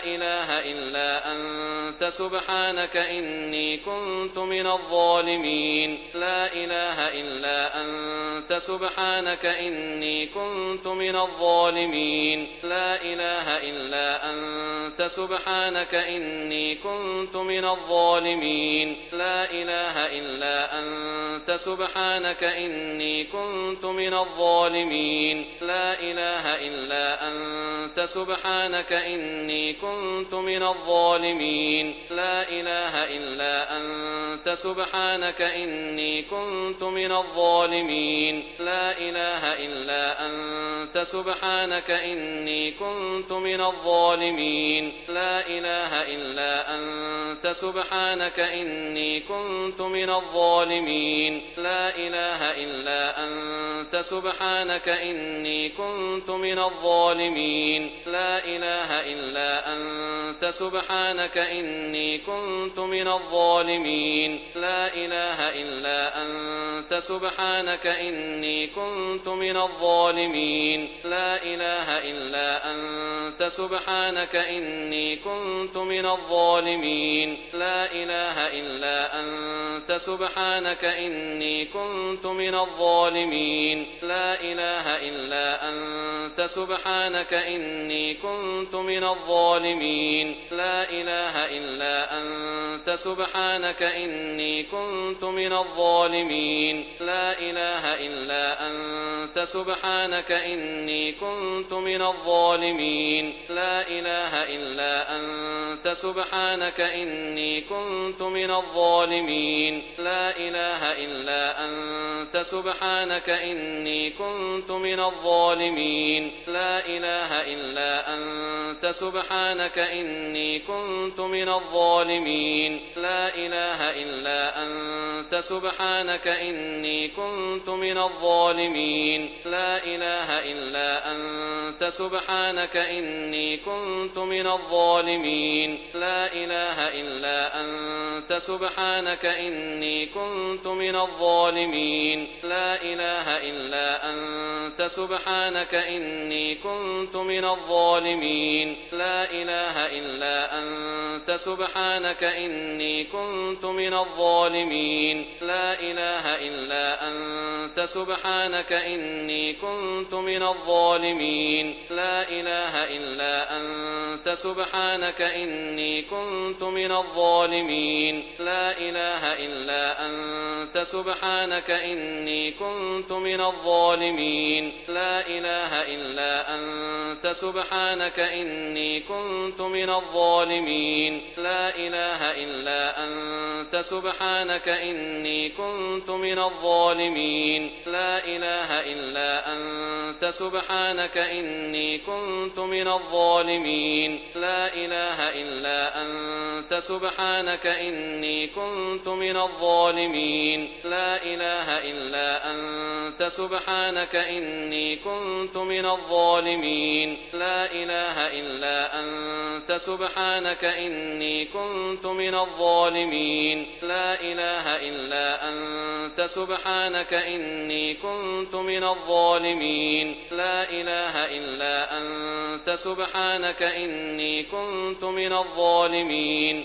إله إلا أنت سبحانك إني كنت من الظالمين لا إله إلا أنت سبحانك إني كنت من الظالمين لا إله إلا أنت سبحانك إني كنت من الظالمين لا إله إلا أنت سبحانك إني كنت من الظالمين لا إله إلا أنت سبحانك إني كنت من الظالمين لا إله إلا أنت سبحانك إني كنت من الظالمين لا إله إلا أنت سبحانك إني كنت من الظالمين لا إله إلا أنت سبحانك إني كنت من الظالمين لا إله إلا أنت سبحانك إني كنت من الظالمين لا إله إلا أنت سبحانك إني كنت من الظالمين لا إله إلا أنت سبحانك إني كنت من الظالمين لا إله إلا أنت سبحانك إني كنت من الظالمين لا إله إلا أنت سبحانك إني كنت من الظالمين لا إله إلا أنت سبحانك إني كنت من الظالمين لا إله إلا أنت سبحانك إني كنت من الظالمين لا إله إلا أنت سبحانك إني كنت من الظالمين لا إله إلا أنت سبحانك إني كنت من الظالمين لا إله إلا أنت سبحانك إني كنت من الظالمين لا إله إلا أنت سبحانك إني كنت من الظالمين لا إله إلا أنت سبحانك إني كنت من الظالمين لا إله إلا أنت سبحانك إني كنت من الظالمين لا إله إلا أنت سبحانك إني كنت من الظالمين لا إله إلا أنت سبحانك إني كنت من الظالمين لا إله إلا أنت سبحانك إني كنت من الظالمين لا إله إلا أنت سبحانك إني كنت من الظالمين لا إله إلا أنت سبحانك إني كنت من الظالمين لا إله إلا أنت سبحانك إني كنت من الظالمين لا إله إلا أنت سبحانك إني كنت من الظالمين لا إله إلا أنت سبحانك إني كنت من الظالمين لا إله إلا أنت سبحانك إني كنت من الظالمين لا إله إلا أنت سبحانك إني كنت من الظالمين لا إله إلا أنت سبحانك إني كنت من الظالمين لا إله إلا أنت سبحانك إني كنت من الظالمين لا إله إلا أنت سبحانك إني كنت من الظالمين لا إله إلا أنت سبحانك إني كنت من الظالمين لا إله إلا أنت سبحانك إني كنت من الظالمين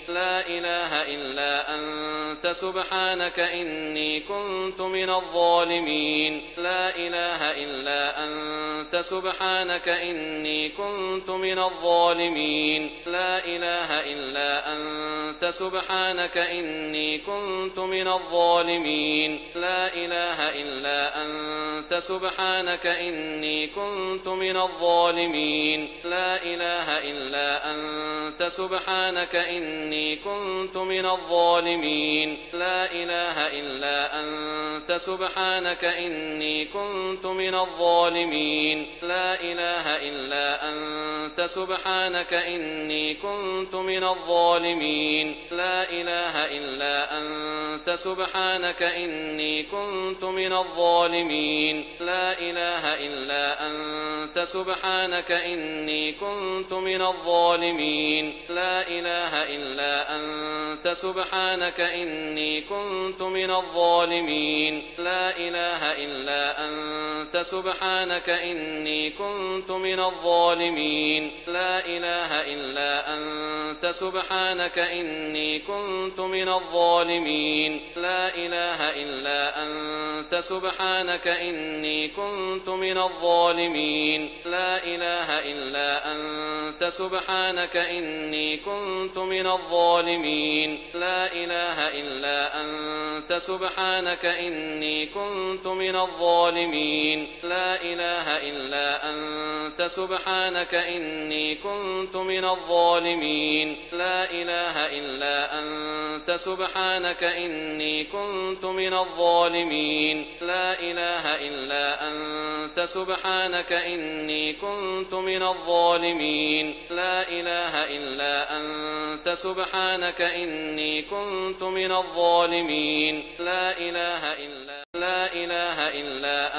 لا إله إلا أنت سبحانك إني كنت من الظالمين لا إله إلا أنت سبحانك إني كنت من الظالمين لا إله إلا أنت سبحانك إني كنت من الظالمين لا إله إلا أنت سبحانك إني كنت من الظالمين لا إله إلا أنت سبحانك إني كنت من الظالمين لا إله إلا أنت سبحانك إني كنت من الظالمين لا إله إلا أنت سبحانك إني كنت من الظالمين لا إله إلا أنت سبحانك إني كنت من الظالمين لا إله إلا أنت سبحانك إني كنت من الظالمين لا إله إلا أنت سبحانك إني كنت من الظالمين لا إله إلا أنت سبحانك إني كنت من الظالمين لا إله إلا أنت سبحانك إني كنت من الظالمين لا إله إلا أنت سبحانك إني كنت من الظالمين لا إله إلا أنت سبحانك إني كنت من الظالمين لا إله إلا أنت سبحانك إني كنت من الظالمين لا إله إلا أنت سبحانك إني كنت من الظالمين لا إله إلا أنت سبحانك إني كنت من الظالمين لا إله إلا أنت سبحانك إني كنت من الظالمين لا إله إلا أنت سبحانك إني كنت من الظالمين لا إله إلا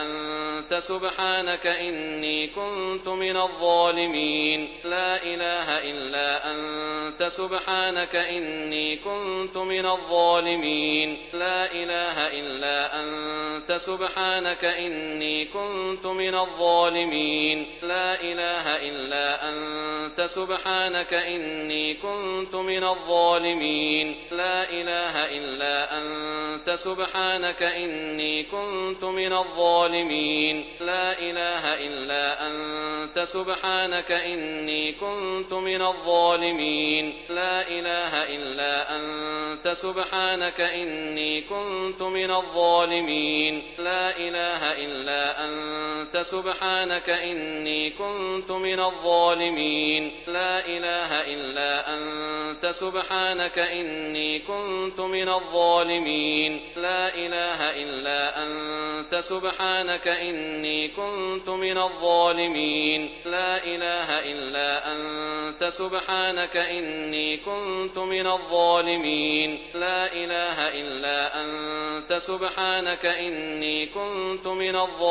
أنت سبحانك إني كنت من الظالمين لا إله إلا أنت سبحانك إني كنت من الظالمين لا إله إلا أنت سبحانك إني كنت من الظالمين لا إله إلا أنت سبحانك إني كنت من الظالمين لا إله إلا أنت سبحانك إني كنت من الظالمين لا إله إلا أنت سبحانك إني كنت من الظالمين لا إله إلا أنت سبحانك إني كنت من الظالمين لا إله إلا أنت سبحانك إني كنت من الظالمين لا إله إلا أنت سبحانك إني كنت من الظالمين لا إله إلا أنت سبحانك إني كنت من الظالمين لا إله إلا أنت سبحانك إني كنت من الظالمين لا إله إلا أنت سبحانك إني كنت من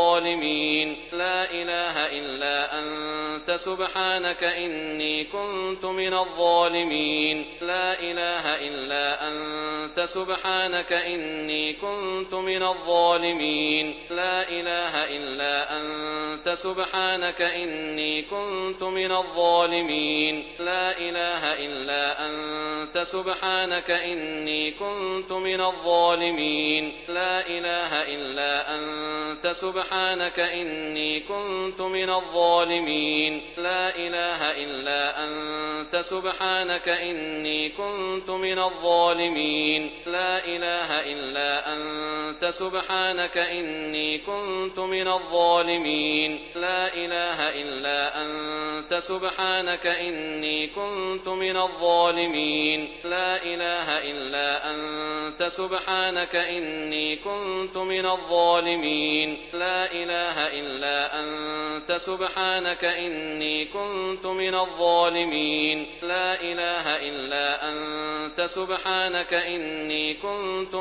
الظالمين لا إله إلا أنت سبحانك إني كنت من الظالمين لا إله إلا أنت سبحانك إني كنت من الظالمين لا إله إلا أنت سبحانك إني كنت من الظالمين لا إله إلا أنت سبحانك إني كنت من الظالمين لا إله إلا أنت سبحانك إني كنت من الظالمين لا إله إلا أنت سبحانك إني كنت من الظالمين لا إله إلا أنت سبحانك إني كنت من الظالمين لا إله إلا أنت سبحانك إني كنت من الظالمين لا إله إلا أنت سبحانك إني كنت من الظالمين لا إله إلا أنت سبحانك إني كنت من الظالمين لا إله إلا أنت سبحانك إني كنت من الظالمين لا إله إلا أنت سبحانك إني كنت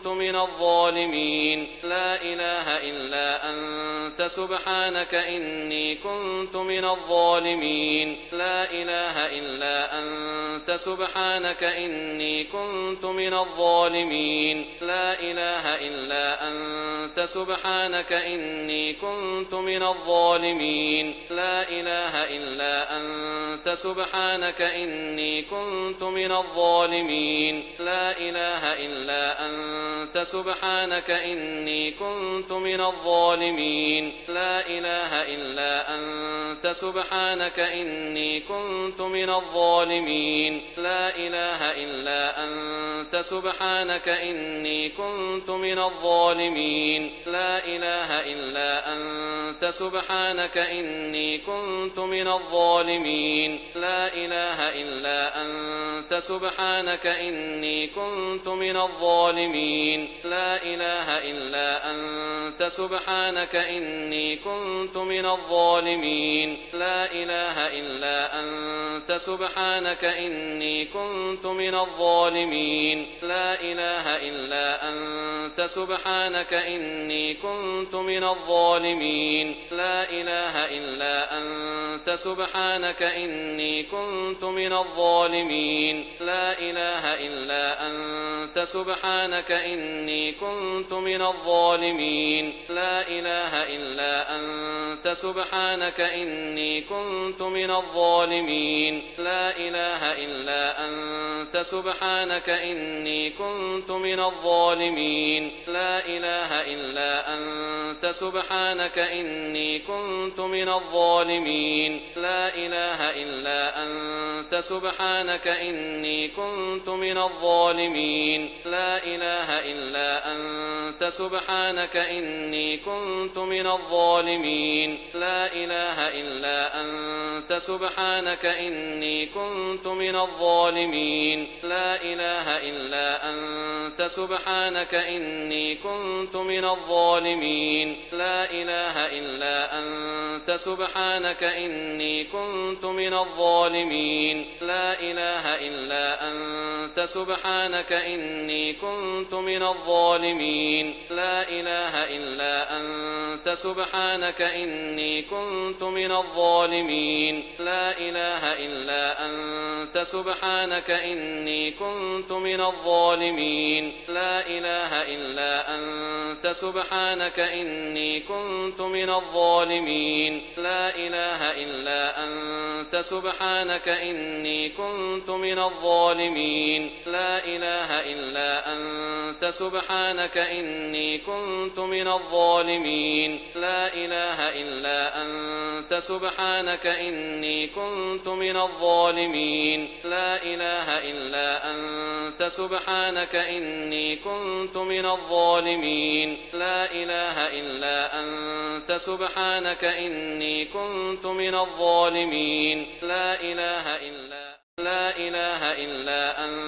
من الظالمين لا إله إلا أنت سبحانك إني كنت من الظالمين لا إله إلا أنت سبحانك إني كنت من الظالمين لا إله إلا أنت سبحانك إني كنت من الظالمين لا إله إلا أنت سبحانك إني كنت من الظالمين لا إله إلا أنت سبحانك إني كنت من الظالمين لا إله إلا أنت سبحانك إني كنت من الظالمين لا إله إلا أنت سبحانك إني كنت من الظالمين لا إله إلا أنت سبحانك إني كنت من الظالمين لا إله إلا أنت سبحانك إني كنت من الظالمين لا إله إلا أنت سبحانك إني كنت من الظالمين لا إله إلا أنت سبحانك إني كنت من الظالمين لا إله إلا أنت سبحانك إني كنت من الظالمين لا إله إلا أنت سبحانك إني كنت من الظالمين لا إله إلا أنت سبحانك إني كنت من الظالمين لا إله إلا أنت سبحانك إني كنت من الظالمين لا إله إلا أنت سبحانك إني كنت من الظالمين لا إله إلا أنت سبحانك إني كنت من الظالمين لا إله إلا أنت سبحانك إني كنت من الظالمين لا إله إلا أنت سبحانك إني كنت من الظالمين لا إله إلا أنت سبحانك إني كنت من الظالمين لا إله إلا أنت سبحانك إني كنت من الظالمين لا إله إلا أنت سبحانك إني كنت من الظالمين لا إله إلا أنت سبحانك إني كنت من الظالمين لا إله إلا أنت سبحانك إني كنت من الظالمين لا إله إلا أنت سبحانك إني كنت من الظالمين لا إله إلا أنت سبحانك إني كنت من الظالمين لا إله إلا أنت سبحانك إني كنت من الظالمين لا إله إلا أنت سبحانك إني كنت من الظالمين لا إله إلا أنت سبحانك إني كنت من الظالمين لا إله إلا أنت سبحانك إني كنت من الظالمين لا إله إلا أنت سبحانك إني كنت من الظالمين لا إله إلا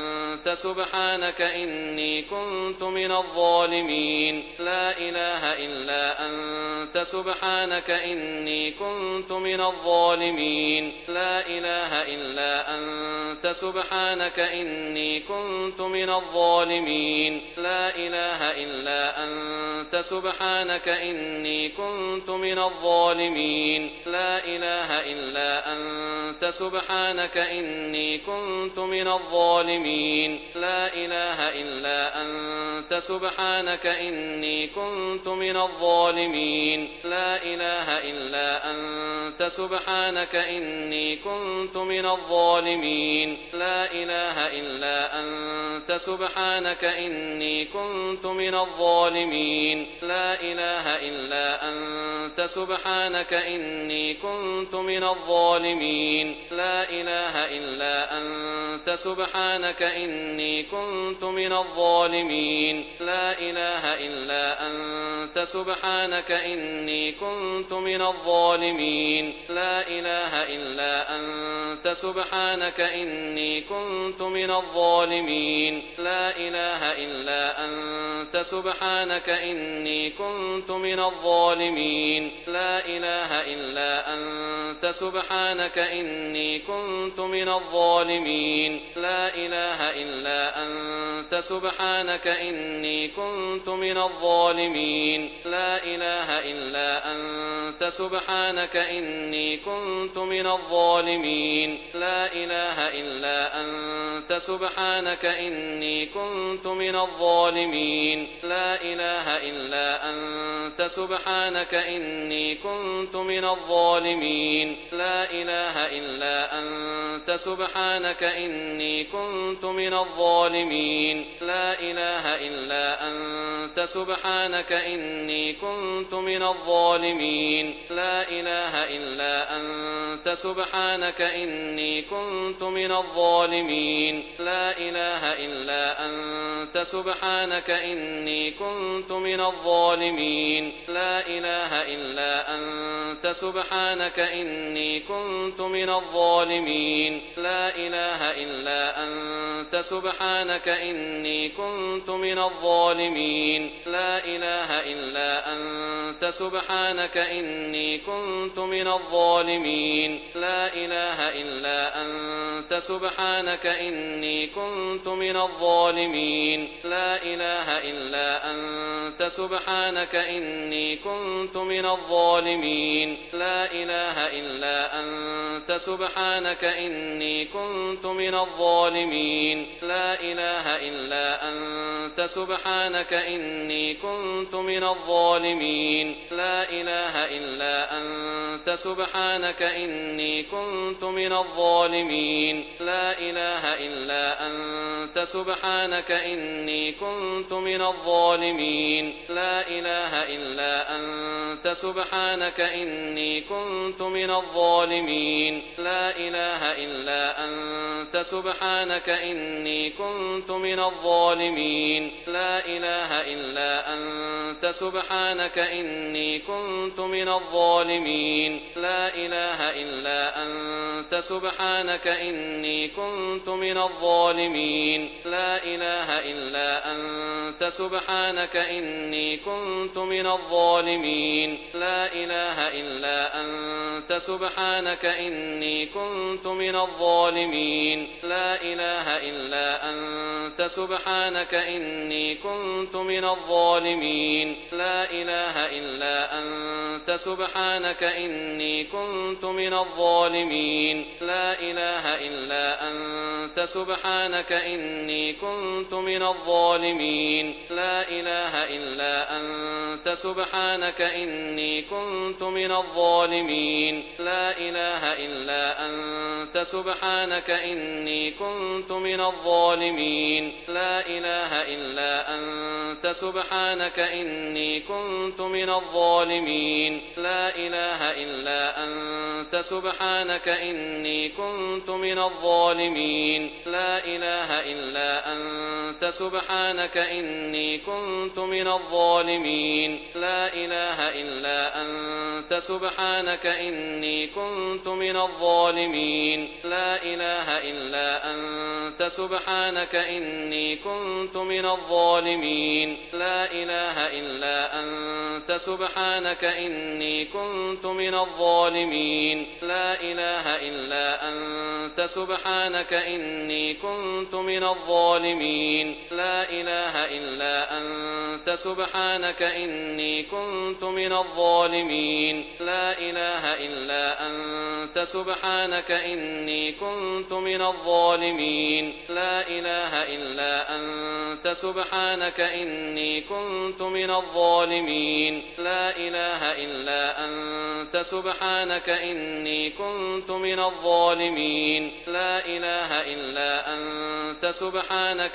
أنت سبحانك إني كنت من الظالمين لا إله إلا أنت سبحانك إني كنت من الظالمين لا إله إلا أنت سبحانك إني كنت من الظالمين لا إله إلا أنت سبحانك إني كنت من الظالمين لا إله إلا أنت سبحانك إني كنت من الظالمين لا إله إلا أنت سبحانك إني كنت من الظالمين لا إله إلا أنت سبحانك إني كنت من الظالمين لا إله إلا أنت سبحانك إني كنت من الظالمين لا إله إلا أنت سبحانك إني كنت من الظالمين لا إله إلا أنت سبحانك إني كنت من الظالمين لا إله إلا أنت سبحانك إني كنت من الظالمين لا إله إلا أنت سبحانك إني كنت من الظالمين لا إله إلا أنت سبحانك إني كنت من الظالمين لا إله إلا أنت سبحانك إني كنت من الظالمين لا إله إلا أنت سبحانك إني كنت من الظالمين لا إله إلا أنت سبحانك إني كنت من الظالمين لا إله إلا أنت سبحانك إني كنت من الظالمين لا إله إلا أنت سبحانك إني كنت من الظالمين لا إله إلا أنت سبحانك إني كنت من الظالمين لا إله إلا أنت سبحانك إني كنت من الظالمين لا إله إلا أنت سبحانك إني كنت من الظالمين لا إله إلا أنت سبحانك إني كنت من الظالمين لا إله إلا أنت سبحانك إني كنت من الظالمين لا إله إلا أنت سبحانك إني كنت من الظالمين لا إله إلا أنت سبحانك إني كنت من الظالمين لا إله إلا أنت سبحانك إني كنت من الظالمين لا إله إلا أنت سبحانك إني كنت من الظالمين لا إله إلا أنت سبحانك إني كنت من الظالمين لا إله إلا أنت سبحانك إني كنت من الظالمين لا إله إلا أنت سبحانك إني كنت من الظالمين لا إله إلا أنت سبحانك إني كنت من الظالمين لا إله إلا أنت سبحانك إني كنت من الظالمين لا إله إلا أنت سبحانك إني كنت من الظالمين لا إله إلا أنت سبحانك إني كنت من الظالمين لا إله إلا أنت سبحانك إني كنت من الظالمين لا إله إلا أنت سبحانك إني كنت من الظالمين لا إله إلا أنت سبحانك إني كنت من الظالمين لا إله إلا أنت سبحانك إني كنت من الظالمين لا إله إلا أنت سبحانك إني كنت من الظالمين لا إله إلا أنت سبحانك إني كنت من الظالمين لا إله إلا أنت سبحانك إني كنت من الظالمين لا إله إلا أنت سبحانك إني كنت من الظالمين لا إله إلا أنت سبحانك إني كنت من الظالمين لا إله إلا أنت سبحانك إني كنت من الظالمين لا إله إلا أنت سبحانك إني كنت من الظالمين لا إله إلا أنت سبحانك إني كنت من الظالمين لا إله إلا أنت سبحانك إني كنت من الظالمين لا إله إلا أنت سبحانك إني كنت من الظالمين لا إله إلا أنت سبحانك إني كنت من الظالمين لا إله إلا أنت سبحانك إني كنت من الظالمين لا إله إلا أنت سبحانك إني كنت من الظالمين لا إله إلا أنت سبحانك إني كنت من الظالمين لا إله إلا أنت سبحانك إني كنت من الظالمين لا إله إلا أنت سبحانك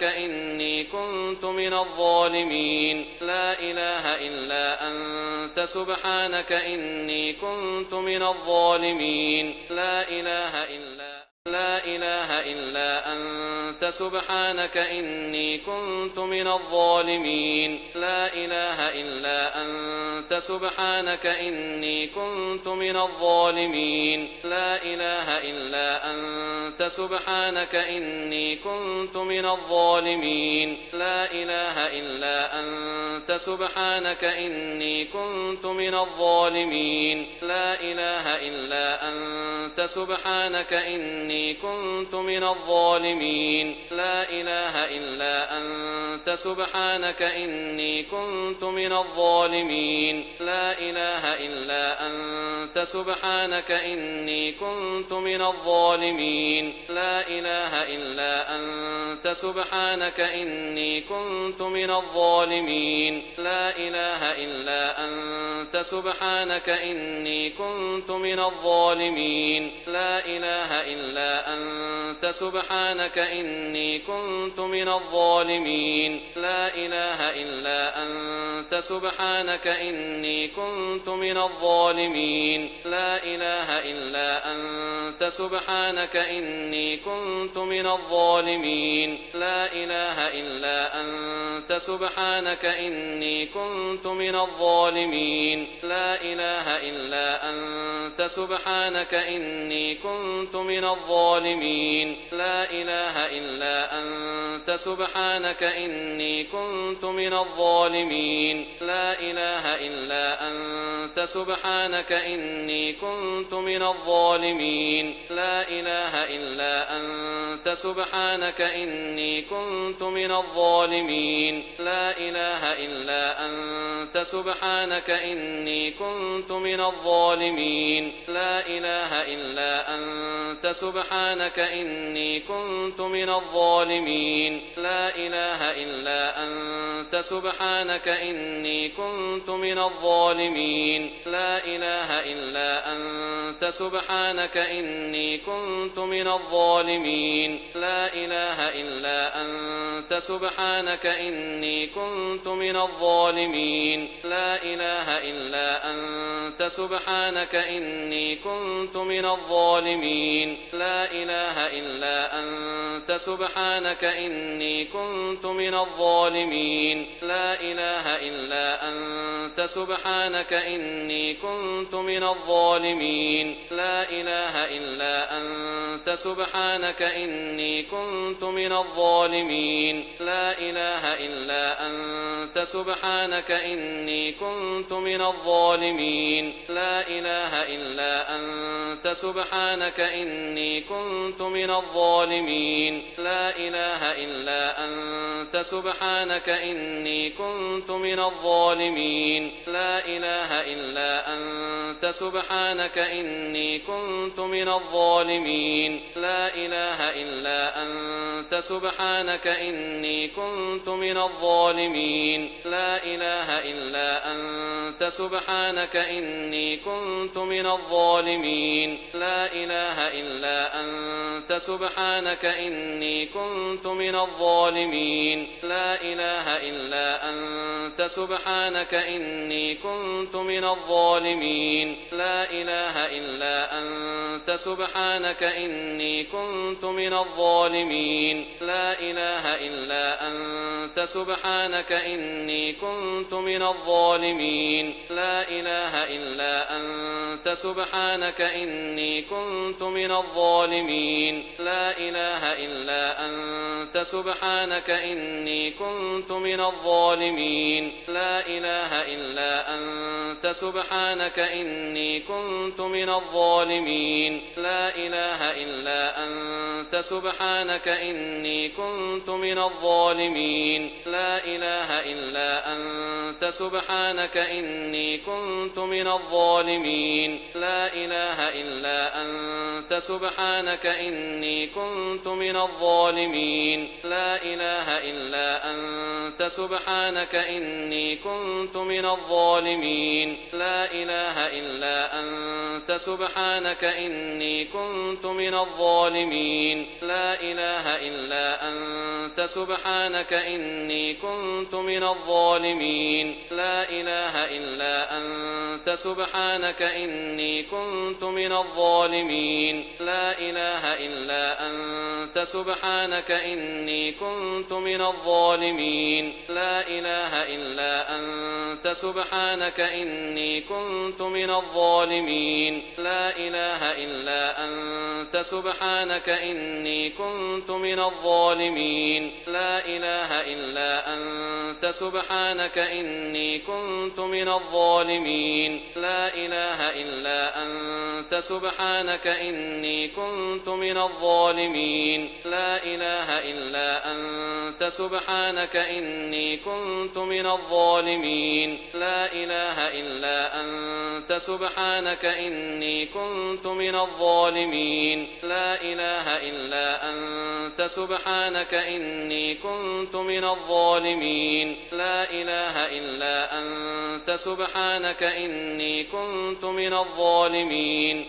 إني كنت من الظالمين لا إله إلا أنت سبحانك إني كنت من الظالمين لا إله إلا أنت سبحانك إني كنت من الظالمين لا إله إلا أنت سبحانك إني كنت من الظالمين لا إله إلا أنت سبحانك إني كنت من الظالمين لا إله إلا أنت سبحانك إني كنت من الظالمين لا إله إلا أنت سبحانك إني كنت من الظالمين لا إله إلا أنت سبحانك إني كنت من الظالمين لا إله إلا أنت سبحانك إني كنت من الظالمين لا إله إلا أنت سبحانك إني كنت من الظالمين لا إله إلا أنت سبحانك إني كنت من الظالمين لا إله إلا أنت سبحانك إني كنت من الظالمين لا إله إلا أنت سبحانك إني كنت من الظالمين لا إله إلا أنت سبحانك إني كنت من الظالمين لا إله إلا أنت سبحانك إني كنت من الظالمين لا إله إلا أنت سبحانك إني كنت من الظالمين لا إله إلا أنت سبحانك إني كنت من الظالمين لا إله إلا أنت سبحانك إني كنت من الظالمين الظالمين لا إله إلا أنت سبحانك إني كنت من الظالمين لا إله إلا أنت سبحانك إني كنت من الظالمين لا إله إلا أنت سبحانك إني كنت من الظالمين لا إله إلا أنت سبحانك إني كنت من الظالمين لا إله إلا أنت سبحانك إني كنت من الظالمين لا إله إلا أنت سبحانك إني كنت من الظالمين لا إله إلا أنت سبحانك إني كنت من الظالمين لا إله إلا أنت سبحانك إني كنت من الظالمين لا إله إلا أنت سبحانك إني كنت من الظالمين لا إله إلا أنت سبحانك إني كنت من الظالمين لا إله إلا أنت سبحانك إني كنت من الظالمين لا إله إلا أنت سبحانك إني كنت من الظالمين لا إله إلا أنت سبحانك إني كنت من الظالمين لا إله إلا أنت سبحانك إني كنت من الظالمين لا إله إلا أنت سبحانك إني كنت من الظالمين لا إله إلا أنت سبحانك إني كنت من الظالمين لا إله إلا أنت سبحانك إني كنت من الظالمين لا إله إلا أنت سبحانك إني كنت من الظالمين لا إله إلا أنت سبحانك إني كنت من الظالمين لا إله إلا أنت سبحانك إني كنت من الظالمين لا إله إلا أنت سبحانك إني كنت من الظالمين لا إله إلا أنت سبحانك إني كنت من الظالمين لا إله إلا أنت سبحانك إني كنت من الظالمين لا إله إلا أنت سبحانك إني كنت من الظالمين لا إله إلا أنت سبحانك إني كنت من الظالمين لا إله إلا أنت سبحانك إني كنت من الظالمين لا إله إلا أنت سبحانك إني كنت من الظالمين لا إله إلا أنت سبحانك إني كنت من الظالمين لا إله إلا أنت سبحانك إني كنت من الظالمين لا إله إلا أنت سبحانك إني كنت من الظالمين لا إله إلا أنت سبحانك إني كنت من الظالمين لا إله إلا أنت سبحانك إني كنت من الظالمين لا إله إلا أنت سبحانك إني كنت من الظالمين لا إله إلا أنت سبحانك إني كنت من الظالمين لا إله إلا أنت سبحانك إني كنت من الظالمين لا إله إلا أنت سبحانك إني كنت من الظالمين لا إله إلا أنت سبحانك إني كنت من الظالمين لا إله إلا أنت سبحانك إني كنت من الظالمين لا إله إلا أنت سبحانك إني كنت من الظالمين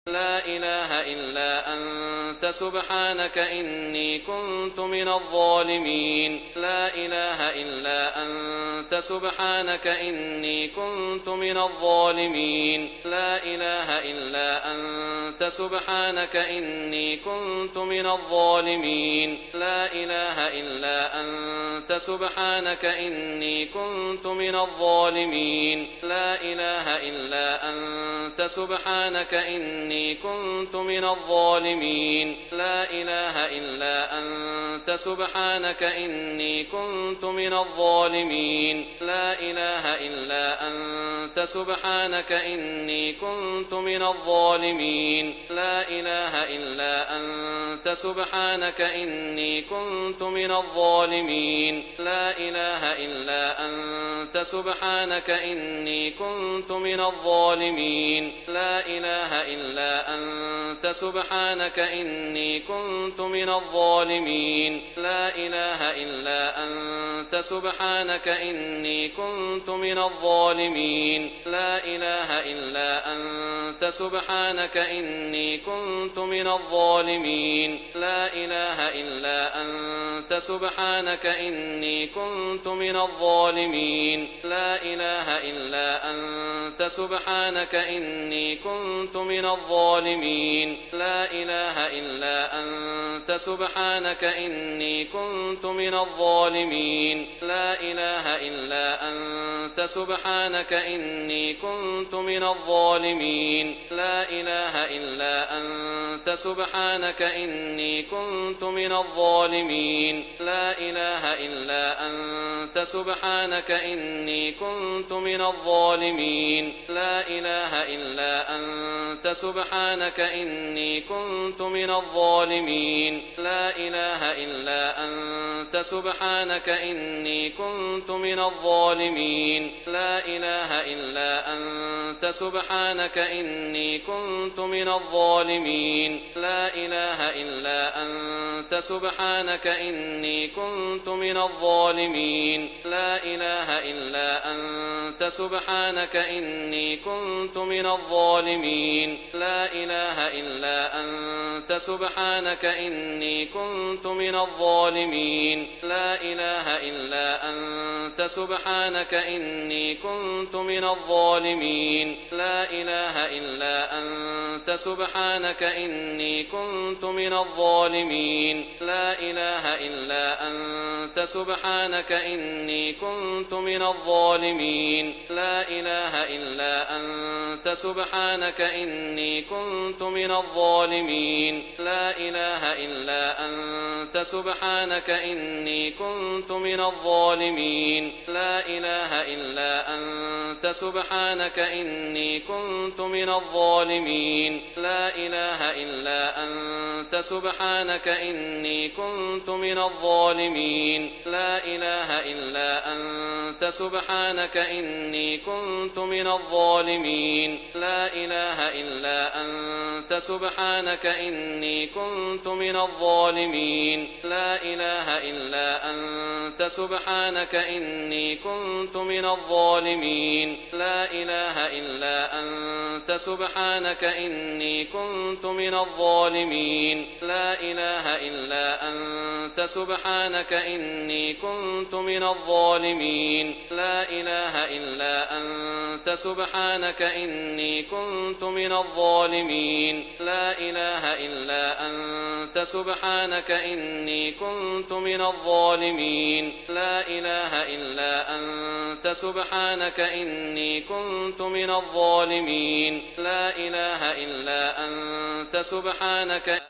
لا إله إلا أنت سبحانك إني كنت من الظالمين لا إله إلا أنت سبحانك إني كنت من الظالمين لا إله إلا أنت أنت سبحانك إني كنت من الظالمين لا إله إلا أنت سبحانك إني كنت من الظالمين لا إله إلا أنت سبحانك إني كنت من الظالمين لا إله إلا أنت سبحانك إني كنت من الظالمين لا إله إلا أنت سبحانك إني كنت من الظالمين لا إله إلا أنت سبحانك إني كنت من الظالمين لا إله إلا أنت سبحانك إني كنت من الظالمين لا إله إلا أنت سبحانك إني كنت من الظالمين لا إله إلا أنت سبحانك إني كنت من الظالمين لا إله إلا أنت سبحانك إني كنت من الظالمين لا إله إلا أنت سبحانك إني كنت من الظالمين لا إله إلا أنت سبحانك إني كنت من الظالمين لا إله إلا أنت سبحانك إني كنت من الظالمين لا إله إلا أنت سبحانك إني كنت من الظالمين لا إله إلا أنت سبحانك إني كنت من الظالمين لا إله إلا أنت سبحانك إني كنت من الظالمين لا إله إلا أنت سبحانك إني كنت من الظالمين لا إله إلا أنت سبحانك إني كنت من الظالمين لا إله إلا أنت سبحانك إني كنت من الظالمين لا إله إلا أنت سبحانك إني كنت من الظالمين لا إله إلا أنت سبحانك إني كنت من الظالمين لا إله إلا أنت سبحانك إني كنت من الظالمين لا إله إلا أنت سبحانك إني كنت من الظالمين لا إله إلا أنت سبحانك إني كنت من الظالمين لا إله إلا أنت سبحانك إني كنت من الظالمين لا إله إلا أنت سبحانك إني كنت من الظالمين لا إله إلا أنت سبحانك إني كنت من الظالمين لا إله إلا أنت سبحانك إني كنت من الظالمين لا إله إلا أنت سبحانك إني كنت من الظالمين لا إله إلا أنت سبحانك إني كنت من الظالمين لا إله إلا أنت سبحانك إني كنت من الظالمين لا إله إلا أنت سبحانك إني كنت من الظالمين لا إله إلا أنت سبحانك إني كنت من الظالمين لا إله إلا أنت سبحانك إني كنت من الظالمين لا إله إلا أنت سبحانك إني كنت من الظالمين لا إله إلا أنت سبحانك إني كنت من الظالمين لا إله إلا أنت سبحانك إني كنت من الظالمين لا إله إلا أنت سبحانك